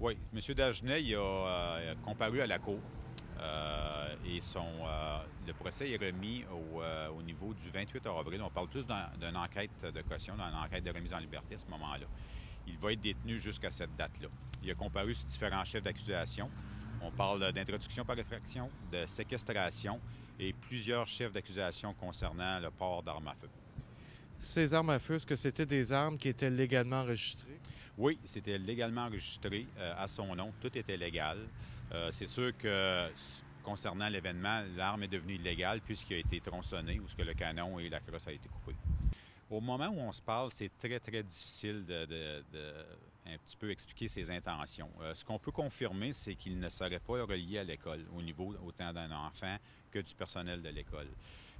Oui, M. Dagenet il a comparu à la cour et le procès est remis au niveau du 28 avril. On parle plus d'une enquête de caution, d'une enquête de remise en liberté à ce moment-là. Il va être détenu jusqu'à cette date-là. Il a comparu sur différents chefs d'accusation. On parle d'introduction par effraction, de séquestration et plusieurs chefs d'accusation concernant le port d'armes à feu. Ces armes à feu, est-ce que c'était des armes qui étaient légalement enregistrées? Oui, c'était légalement enregistré à son nom. Tout était légal. C'est sûr que concernant l'événement, l'arme est devenue illégale puisqu'il a été tronçonné ou ce que le canon et la crosse a été coupés. Au moment où on se parle, c'est très, très difficile de un petit peu expliquer ses intentions. Ce qu'on peut confirmer, c'est qu'il ne serait pas relié à l'école, au niveau autant d'un enfant que du personnel de l'école.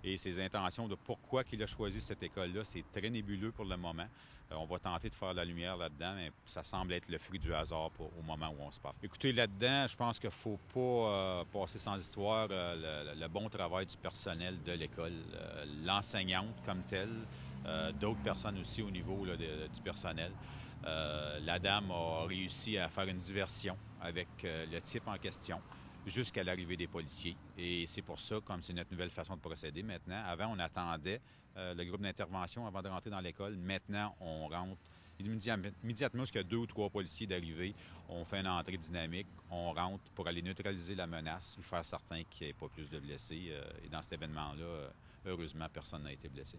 Et ses intentions de pourquoi il a choisi cette école-là, c'est très nébuleux pour le moment. On va tenter de faire la lumière là-dedans, mais ça semble être le fruit du hasard au moment où on se parle. Écoutez, là-dedans, je pense qu'il ne faut pas passer sans histoire le bon travail du personnel de l'école, l'enseignante comme telle, d'autres personnes aussi au niveau là, du personnel. La dame a réussi à faire une diversion avec le type en question jusqu'à l'arrivée des policiers. Et c'est pour ça, comme c'est notre nouvelle façon de procéder maintenant, avant on attendait le groupe d'intervention avant de rentrer dans l'école. Maintenant, on rentre immédiatement, parce qu'il y a 2 ou 3 policiers d'arrivée, on fait une entrée dynamique, on rentre pour aller neutraliser la menace et faire certain qu'il n'y ait pas plus de blessés. Et dans cet événement-là, heureusement, personne n'a été blessé.